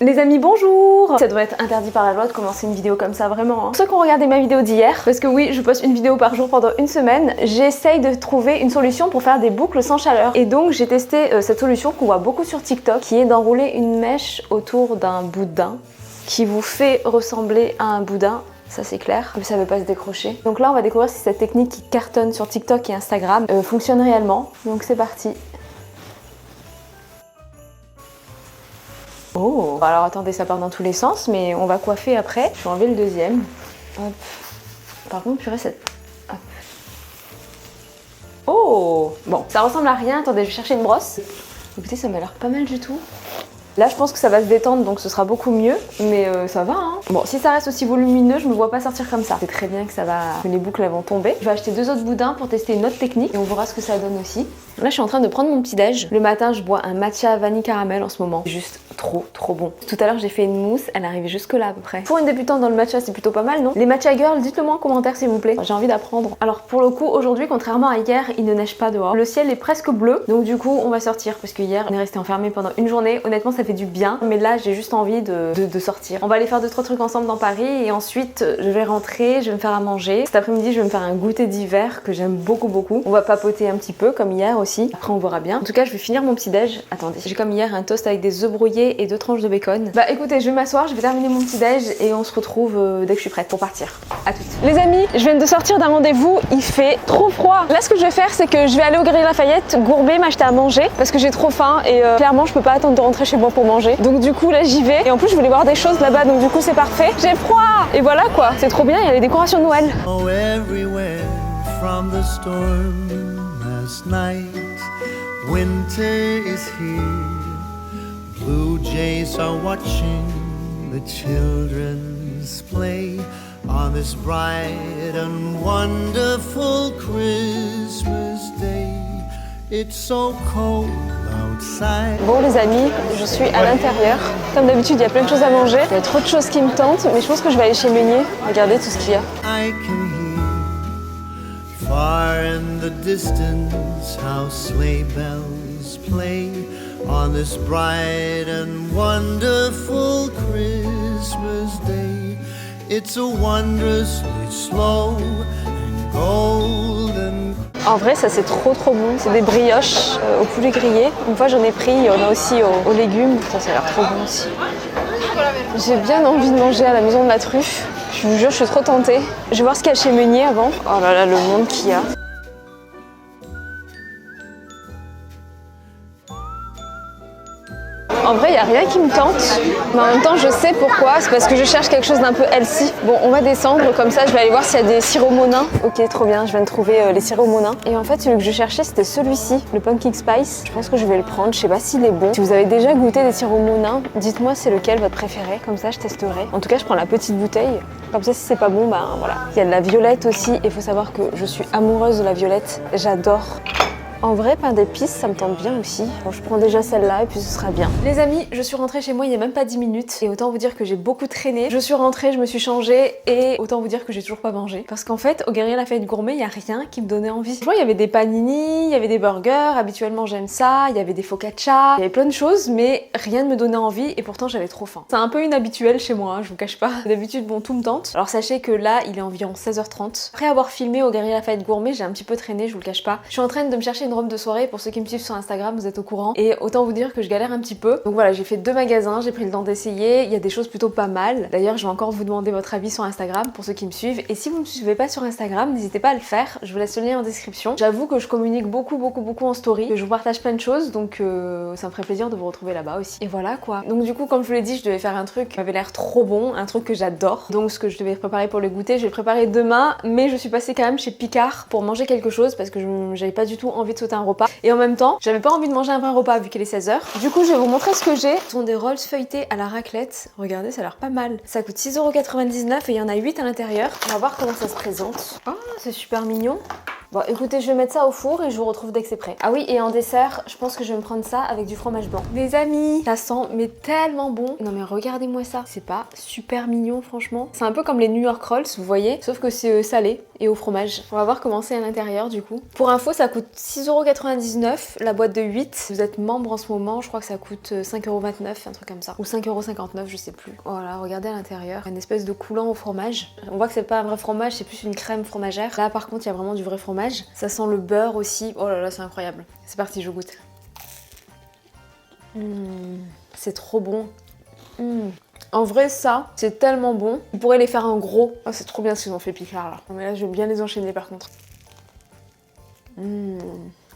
Les amis, bonjour! Ça devrait être interdit par la loi de commencer une vidéo comme ça, vraiment. Pour ceux qui ont regardé ma vidéo d'hier, parce que oui, je poste une vidéo par jour pendant une semaine, j'essaye de trouver une solution pour faire des boucles sans chaleur. Et donc j'ai testé cette solution qu'on voit beaucoup sur TikTok, qui est d'enrouler une mèche autour d'un boudin, qui vous fait ressembler à un boudin. Ça c'est clair, mais ça ne veut pas se décrocher. Donc là on va découvrir si cette technique qui cartonne sur TikTok et Instagram fonctionne réellement. Donc c'est parti. Oh, alors attendez, ça part dans tous les sens, mais on va coiffer après. Je vais enlever le deuxième. Hop. Par contre, purée, cette... Hop. Oh, bon, ça ressemble à rien. Attendez, je vais chercher une brosse. Écoutez, ça m'a l'air pas mal du tout. Là, je pense que ça va se détendre, donc ce sera beaucoup mieux, mais ça va, hein. Bon, si ça reste aussi volumineux, je me vois pas sortir comme ça. C'est très bien que les boucles elles vont tomber. Je vais acheter 2 autres boudins pour tester une autre technique et on verra ce que ça donne aussi. Là, je suis en train de prendre mon petit déj. Le matin, je bois un matcha vanille caramel en ce moment. Juste trop bon. Tout à l'heure, j'ai fait une mousse, elle arrivait jusque là à peu près. Pour une débutante dans le matcha, c'est plutôt pas mal, non? Les matcha girls, dites-le moi en commentaire s'il vous plaît. J'ai envie d'apprendre. Alors pour le coup, aujourd'hui, contrairement à hier, il ne neige pas dehors. Le ciel est presque bleu, donc du coup, on va sortir parce que hier, on est resté enfermé pendant une journée. Honnêtement, ça fait du bien, mais là, j'ai juste envie de sortir. On va aller faire 2-3 trucs ensemble dans Paris et ensuite, je vais rentrer, je vais me faire à manger. Cet après-midi, je vais me faire un goûter d'hiver que j'aime beaucoup. On va papoter un petit peu comme hier aussi. Après, on verra bien. En tout cas, je vais finir mon petit déj. Attendez, j'ai comme hier un toast avec des œufs brouillés et 2 tranches de bacon. Bah écoutez, je vais m'asseoir, je vais terminer mon petit déj et on se retrouve dès que je suis prête pour partir. À toutes. Les amis, je viens de sortir d'un rendez-vous, il fait trop froid. Là, ce que je vais faire, c'est que je vais aller au Galeries Lafayette, gourber, m'acheter à manger parce que j'ai trop faim et clairement, je peux pas attendre de rentrer chez moi pour manger. Donc du coup, là, j'y vais. Et en plus, je voulais voir des choses là-bas, donc du coup, c'est parfait. J'ai froid. Et voilà quoi, c'est trop bien, il y a les décorations de Noël. Oh, everywhere from the storm last night, winter is here. Blue jays are watching the children's play on this bright and wonderful Christmas day. It's so cold outside. Bon les amis, je suis à l'intérieur. Comme d'habitude, il y a plein de choses à manger. Il y a trop de choses qui me tentent, mais je pense que je vais aller chez Meunier. Regardez tout ce qu'il y a. I can hear far in the distance how sleigh bells play on this bright and wonderful Christmas day. It's a wondrously slow and golden. En vrai, ça c'est trop bon. C'est des brioches au poulet grillé. Une fois j'en ai pris, il y en a aussi aux légumes. Ça a l'air trop bon aussi. J'ai bien envie de manger à la maison de la truffe. Je vous jure, je suis trop tentée. Je vais voir ce qu'il y a chez Meunier avant. Oh là là, le monde qu'il y a. En vrai, il n'y a rien qui me tente, mais en même temps, je sais pourquoi. C'est parce que je cherche quelque chose d'un peu healthy. Bon, on va descendre, comme ça, je vais aller voir s'il y a des sirops monins. Ok, trop bien, je viens de trouver les sirops monins. Et en fait, celui que je cherchais, c'était celui-ci, le Pumpkin Spice. Je pense que je vais le prendre, je sais pas s'il est bon. Si vous avez déjà goûté des sirops monins, dites-moi c'est lequel votre préféré, comme ça je testerai. En tout cas, je prends la petite bouteille. Comme ça, si c'est pas bon, ben voilà. Il y a de la violette aussi, et il faut savoir que je suis amoureuse de la violette. J'adore. En vrai, pain d'épices, ça me tente bien aussi. Bon, je prends déjà celle-là et puis ce sera bien. Les amis, je suis rentrée chez moi il y a même pas 10 minutes. Et autant vous dire que j'ai beaucoup traîné. Je suis rentrée, je me suis changée et autant vous dire que j'ai toujours pas mangé. Parce qu'en fait, au Galeries Lafayette Gourmet, il y a rien qui me donnait envie. Franchement, il y avait des panini, il y avait des burgers, habituellement j'aime ça, il y avait des focaccia, il y avait plein de choses, mais rien ne me donnait envie et pourtant j'avais trop faim. C'est un peu inhabituel chez moi, hein, je vous cache pas. D'habitude, bon, tout me tente. Alors sachez que là, il est environ 16h30. Après avoir filmé au Galeries Lafayette Gourmet, j'ai un petit peu traîné, je vous le cache pas. Je suis en train de me chercher une robe de soirée. Pour ceux qui me suivent sur Instagram, vous êtes au courant. Et autant vous dire que je galère un petit peu. Donc voilà, j'ai fait 2 magasins, j'ai pris le temps d'essayer. Il y a des choses plutôt pas mal. D'ailleurs, je vais encore vous demander votre avis sur Instagram pour ceux qui me suivent. Et si vous ne me suivez pas sur Instagram, n'hésitez pas à le faire. Je vous laisse le lien en description. J'avoue que je communique beaucoup en story, que je vous partage plein de choses. Donc ça me ferait plaisir de vous retrouver là-bas aussi. Et voilà quoi. Donc du coup, comme je vous l'ai dit, je devais faire un truc qui avait l'air trop bon, un truc que j'adore. Donc ce que je devais préparer pour le goûter, je vais le préparer demain. Mais je suis passée quand même chez Picard pour manger quelque chose parce que j'avais pas du tout envie de sauter un repas. Et en même temps, j'avais pas envie de manger un vrai repas vu qu'il est 16h. Du coup, je vais vous montrer ce que j'ai. Ce sont des rolls feuilletés à la raclette. Regardez, ça a l'air pas mal. Ça coûte 6,99 € et il y en a 8 à l'intérieur. On va voir comment ça se présente. Oh, c'est super mignon. Bon écoutez, je vais mettre ça au four et je vous retrouve dès que c'est prêt. Ah oui, et en dessert, je pense que je vais me prendre ça avec du fromage blanc. Les amis, ça sent mais tellement bon. Non mais regardez-moi ça, c'est pas super mignon franchement. C'est un peu comme les New York Rolls, vous voyez, sauf que c'est salé et au fromage. On va voir comment c'est à l'intérieur du coup. Pour info, ça coûte 6,99 € la boîte de 8. Si vous êtes membre en ce moment, je crois que ça coûte 5,29 €, un truc comme ça. Ou 5,59 €, je sais plus. Voilà, regardez à l'intérieur. Une espèce de coulant au fromage. On voit que c'est pas un vrai fromage, c'est plus une crème fromagère. Là par contre, il y a vraiment du vrai fromage. Ça sent le beurre aussi. Oh là là, c'est incroyable. C'est parti, je goûte. C'est trop bon. En vrai, ça, c'est tellement bon. Vous pourrez les faire en gros. Oh, c'est trop bien ce qu'ils ont fait Picard là. Mais là, je vais bien les enchaîner par contre.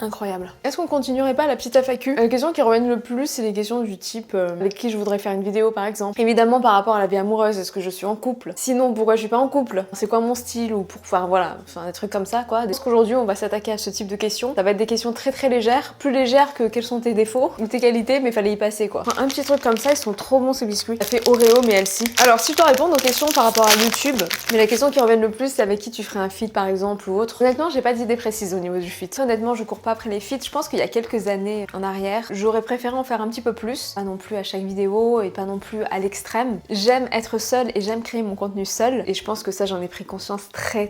Incroyable. Est-ce qu'on continuerait pas la petite FAQ? Les questions qui reviennent le plus, c'est les questions du type avec qui je voudrais faire une vidéo par exemple. Évidemment par rapport à la vie amoureuse, est-ce que je suis en couple? Sinon pourquoi je suis pas en couple? C'est quoi mon style? Ou pour faire voilà, enfin des trucs comme ça quoi. Est-ce qu'aujourd'hui on va s'attaquer à ce type de questions? Ça va être des questions très légères, plus légères que quels sont tes défauts ou tes qualités, mais fallait y passer quoi. Enfin, un petit truc comme ça, ils sont trop bons ces biscuits. Ça fait Oreo mais healthy. Alors si je dois répondre aux questions par rapport à YouTube, mais la question qui reviennent le plus c'est avec qui tu ferais un feat par exemple ou autre. Honnêtement j'ai pas d'idée précise au niveau du feat. Honnêtement je cours pas après les feats. Je pense qu'il y a quelques années en arrière, j'aurais préféré en faire un petit peu plus, pas non plus à chaque vidéo et pas non plus à l'extrême. J'aime être seule et j'aime créer mon contenu seule et je pense que ça j'en ai pris conscience très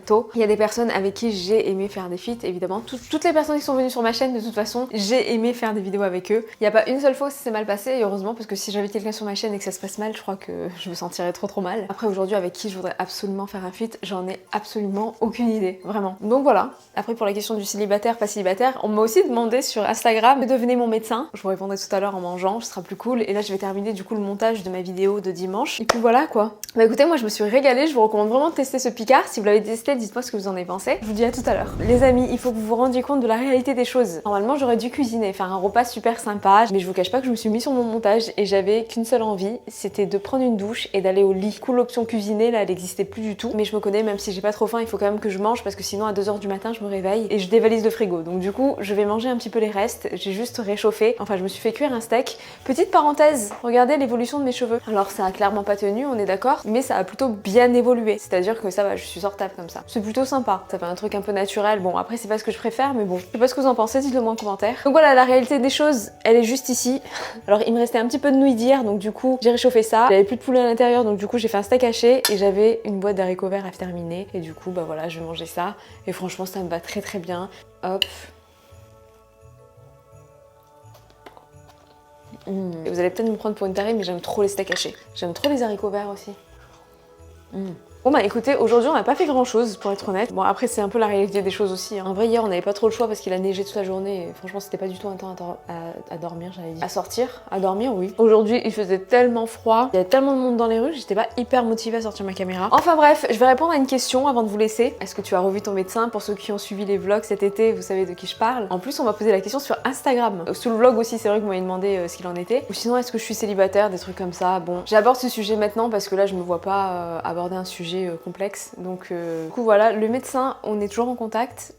tôt. Il y a des personnes avec qui j'ai aimé faire des feats, évidemment. Toutes les personnes qui sont venues sur ma chaîne de toute façon, j'ai aimé faire des vidéos avec eux. Il n'y a pas une seule fois où ça s'est mal passé et heureusement parce que si j'avais quelqu'un sur ma chaîne et que ça se passe mal, je crois que je me sentirais trop mal. Après aujourd'hui avec qui je voudrais absolument faire un feat, j'en ai absolument aucune idée, vraiment. Donc voilà. Après pour la question du célibataire, pas célibataire, on m'a aussi demandé sur Instagram de devenir mon médecin. Je vous répondrai tout à l'heure en mangeant, ce sera plus cool. Et là je vais terminer du coup le montage de ma vidéo de dimanche. Et puis voilà quoi. Bah écoutez, moi je me suis régalée, je vous recommande vraiment de tester ce Picard. Si vous l'avez testé, dites-moi ce que vous en avez pensé. Je vous dis à tout à l'heure. Les amis, il faut que vous vous rendiez compte de la réalité des choses. Normalement j'aurais dû cuisiner, faire un repas super sympa, mais je vous cache pas que je me suis mis sur mon montage et j'avais qu'une seule envie, c'était de prendre une douche et d'aller au lit. Du coup l'option cuisiner là elle existait plus du tout. Mais je me connais, même si j'ai pas trop faim, il faut quand même que je mange parce que sinon à 2 h du matin je me réveille et je dévalise le frigo. Donc du coup je vais manger un petit peu les restes, j'ai juste réchauffé, enfin je me suis fait cuire un steak. Petite parenthèse, regardez l'évolution de mes cheveux. Alors ça a clairement pas tenu, on est d'accord, mais ça a plutôt bien évolué, c'est-à-dire que ça va, je suis sortable comme ça. C'est plutôt sympa, ça fait un truc un peu naturel. Bon après c'est pas ce que je préfère, mais bon, je sais pas ce que vous en pensez, dites-le moi en commentaire. Donc voilà, la réalité des choses, elle est juste ici. Alors il me restait un petit peu de nouilles d'hier, donc du coup j'ai réchauffé ça. J'avais plus de poulet à l'intérieur, donc du coup j'ai fait un steak haché et j'avais une boîte d'haricots verts à terminer. Et du coup bah voilà, je vais manger ça et franchement ça me va très bien. Hop. Et vous allez peut-être me prendre pour une tarée, mais j'aime trop les steaks hachés. J'aime trop les haricots verts aussi. Bon bah écoutez, aujourd'hui on n'a pas fait grand chose pour être honnête. Bon après c'est un peu la réalité des choses aussi. En vrai hier on n'avait pas trop le choix parce qu'il a neigé toute la journée et franchement c'était pas du tout un temps à dormir, j'avais dit. À sortir, à dormir oui. Aujourd'hui il faisait tellement froid, il y avait tellement de monde dans les rues, j'étais pas hyper motivée à sortir ma caméra. Enfin bref, je vais répondre à une question avant de vous laisser. Est-ce que tu as revu ton médecin? Pour ceux qui ont suivi les vlogs cet été, vous savez de qui je parle. En plus on m'a posé la question sur Instagram. Sous le vlog aussi c'est vrai que vous m'avez demandé ce qu'il en était. Ou sinon est-ce que je suis célibataire, des trucs comme ça. Bon, j'aborde ce sujet maintenant parce que là je me vois pas aborder un sujet complexe. Donc du coup voilà, le médecin, on est toujours en contact.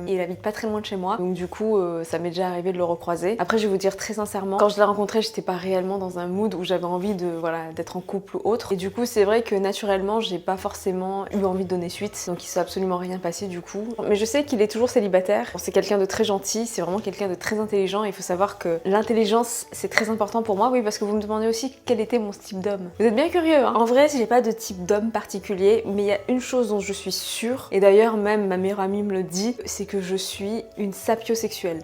Il habite pas très loin de chez moi. Donc du coup ça m'est déjà arrivé de le recroiser. Après je vais vous dire très sincèrement, quand je l'ai rencontré, j'étais pas réellement dans un mood où j'avais envie de voilà d'être en couple ou autre. Et du coup c'est vrai que naturellement j'ai pas forcément eu envie de donner suite. Donc il s'est absolument rien passé du coup. Mais je sais qu'il est toujours célibataire. C'est quelqu'un de très gentil, c'est vraiment quelqu'un de très intelligent. Il faut savoir que l'intelligence c'est très important pour moi. Oui parce que vous me demandez aussi quel était mon type d'homme. Vous êtes bien curieux hein. En vrai j'ai pas de type d'homme particulier. Mais il y a une chose dont je suis sûre, et d'ailleurs même ma meilleure amie me le dit, c'est que je suis une sapiosexuelle.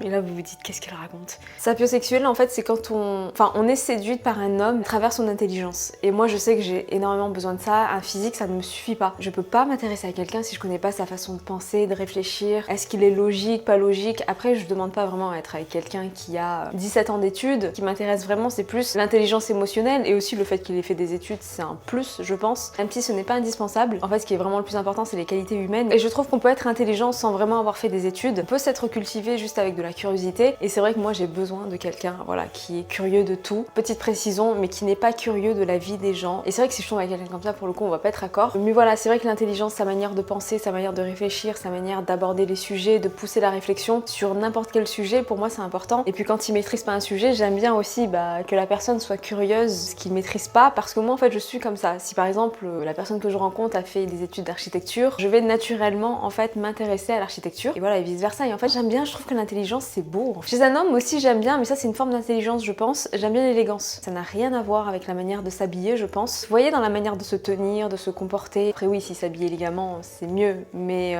Et là vous vous dites qu'est-ce qu'elle raconte. Sapiosexuelle en fait c'est quand on est séduite par un homme à travers son intelligence. Et moi je sais que j'ai énormément besoin de ça. Un physique ça ne me suffit pas. Je peux pas m'intéresser à quelqu'un si je connais pas sa façon de penser, de réfléchir. Est-ce qu'il est logique, pas logique. Après je demande pas vraiment à être avec quelqu'un qui a 17 ans d'études. Ce qui m'intéresse vraiment c'est plus l'intelligence émotionnelle et aussi le fait qu'il ait fait des études, c'est un plus je pense. Même si ce n'est pas indispensable. En fait ce qui est vraiment le plus important c'est les qualités humaines. Et je trouve qu'on peut être intelligent sans vraiment avoir fait des études. On peut s'être cultivé juste juste avec de la curiosité. Et c'est vrai que moi j'ai besoin de quelqu'un voilà, qui est curieux de tout. Petite précision, mais qui n'est pas curieux de la vie des gens. Et c'est vrai que si je tombe avec quelqu'un comme ça, pour le coup, on va pas être d'accord. Mais voilà, c'est vrai que l'intelligence, sa manière de penser, sa manière de réfléchir, sa manière d'aborder les sujets, de pousser la réflexion sur n'importe quel sujet, pour moi c'est important. Et puis quand il maîtrise pas un sujet, j'aime bien aussi que la personne soit curieuse, ce qu'il maîtrise pas, parce que moi en fait je suis comme ça. Si par exemple la personne que je rencontre a fait des études d'architecture, je vais naturellement en fait m'intéresser à l'architecture et voilà et vice versa. Et en fait j'aime bien, je trouve que l'intelligence c'est beau. Chez un homme aussi j'aime bien, mais ça c'est une forme d'intelligence je pense, j'aime bien l'élégance. Ça n'a rien à voir avec la manière de s'habiller je pense. Vous voyez dans la manière de se tenir, de se comporter. Après oui, si s'habiller élégamment c'est mieux, mais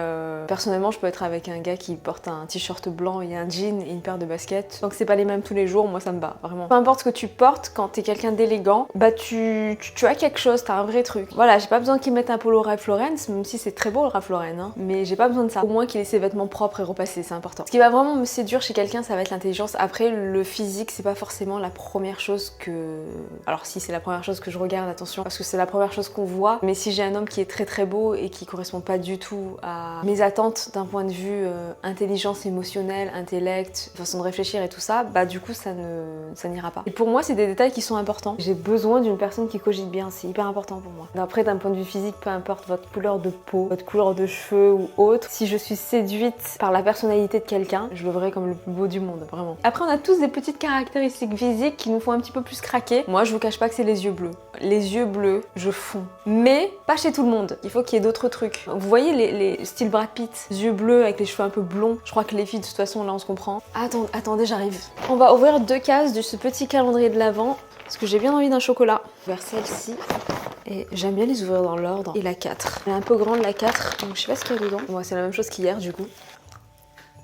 personnellement je peux être avec un gars qui porte un t-shirt blanc et un jean et une paire de baskets. Donc c'est pas les mêmes tous les jours, moi ça me bat vraiment. Peu importe ce que tu portes, quand t'es quelqu'un d'élégant, bah tu as quelque chose, t'as un vrai truc. Voilà, j'ai pas besoin qu'il mette un polo Ralph Lauren, même si c'est très beau le Ralph Lauren, hein, mais j'ai pas besoin de ça. Au moins qu'il ait ses vêtements propres et repassés, c'est important. Ce qui va vraiment me séduire chez quelqu'un, ça va être l'intelligence. Après, le physique, c'est pas forcément la première chose que... Alors si c'est la première chose que je regarde, attention, parce que c'est la première chose qu'on voit, mais si j'ai un homme qui est très très beau et qui correspond pas du tout à mes attentes d'un point de vue intelligence émotionnelle, intellect, façon de réfléchir et tout ça, bah du coup ça n'ira pas. Et pour moi c'est des détails qui sont importants. J'ai besoin d'une personne qui cogite bien, c'est hyper important pour moi. Après d'un point de vue physique, peu importe votre couleur de peau, votre couleur de cheveux ou autre, si je suis séduite par la personnalité de quelqu'un, je le verrai comme le plus beau du monde, vraiment. Après on a tous des petites caractéristiques physiques qui nous font un petit peu plus craquer. Moi je vous cache pas que c'est les yeux bleus. Les yeux bleus, je fonds. Mais pas chez tout le monde, il faut qu'il y ait d'autres trucs. Vous voyez les styles Brad Pitt, yeux bleus avec les cheveux un peu blonds. Je crois que les filles de toute façon là on se comprend. Attendez, j'arrive. On va ouvrir 2 cases de ce petit calendrier de l'Avent parce que j'ai bien envie d'un chocolat. Vers celle-ci. Et j'aime bien les ouvrir dans l'ordre. Et la 4. Elle est un peu grande la 4, donc je sais pas ce qu'il y a dedans. Moi c'est la même chose qu'hier du coup.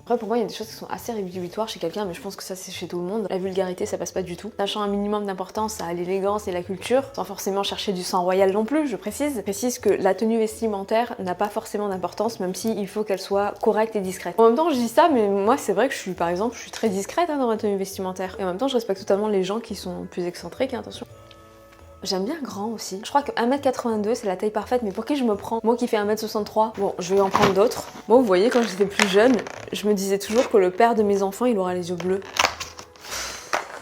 Après pour moi il y a des choses qui sont assez rédhibitoires chez quelqu'un, mais je pense que ça c'est chez tout le monde. La vulgarité ça passe pas du tout. Sachant un minimum d'importance à l'élégance et la culture, sans forcément chercher du sang royal non plus, je précise. Je précise que la tenue vestimentaire n'a pas forcément d'importance, même si il faut qu'elle soit correcte et discrète. En même temps je dis ça, mais moi c'est vrai que je suis par exemple, je suis très discrète dans ma tenue vestimentaire. Et en même temps je respecte totalement les gens qui sont plus excentriques, hein, attention. J'aime bien grand aussi. Je crois que 1m82 c'est la taille parfaite, mais pour qui je me prends? Moi qui fais 1m63, bon je vais en prendre d'autres. Moi vous voyez quand j'étais plus jeune, je me disais toujours que le père de mes enfants il aura les yeux bleus.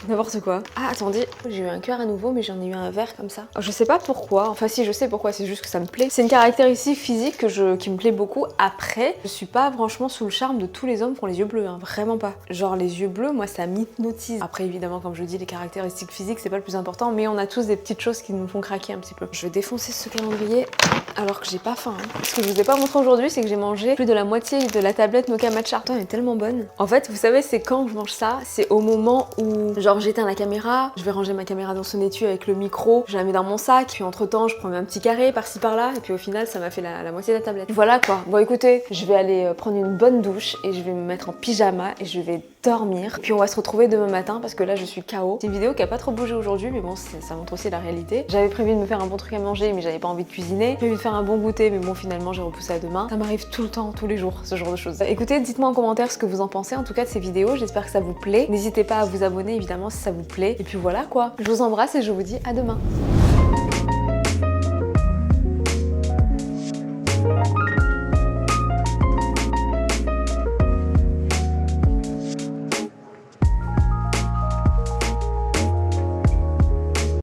N'importe quoi. Ah attendez, j'ai eu un cœur à nouveau mais j'en ai eu un vert comme ça. Je sais pas pourquoi, enfin si je sais pourquoi, c'est juste que ça me plaît. C'est une caractéristique physique qui me plaît beaucoup. Après, je suis pas franchement sous le charme de tous les hommes qui ont les yeux bleus, hein, vraiment pas. Genre les yeux bleus, moi ça m'hypnotise. Après évidemment comme je dis, les caractéristiques physiques c'est pas le plus important, mais on a tous des petites choses qui nous font craquer un petit peu. Je vais défoncer ce calendrier alors que j'ai pas faim. Hein. Ce que je vous ai pas montré aujourd'hui, c'est que j'ai mangé plus de la moitié de la tablette Mocha Matcha. Putain, elle est tellement bonne. En fait, vous savez c'est quand je mange ça, c'est au moment où genre j'éteins la caméra, je vais ranger ma caméra dans son étui avec le micro, je la mets dans mon sac, puis entre temps je prends un petit carré par-ci par-là, et puis au final ça m'a fait la moitié de la tablette. Voilà quoi. Bon écoutez, je vais aller prendre une bonne douche et je vais me mettre en pyjama et je vais dormir. Puis on va se retrouver demain matin parce que là je suis KO. C'est une vidéo qui a pas trop bougé aujourd'hui, mais bon ça montre aussi la réalité. J'avais prévu de me faire un bon truc à manger, mais j'avais pas envie de cuisiner. J'ai prévu de faire un bon goûter, mais bon finalement j'ai repoussé à demain. Ça m'arrive tout le temps, tous les jours, ce genre de choses. Écoutez, dites-moi en commentaire ce que vous en pensez en tout cas de ces vidéos. J'espère que ça vous plaît. N'hésitez pas à vous abonner évidemment si ça vous plaît. Et puis voilà quoi. Je vous embrasse et je vous dis à demain.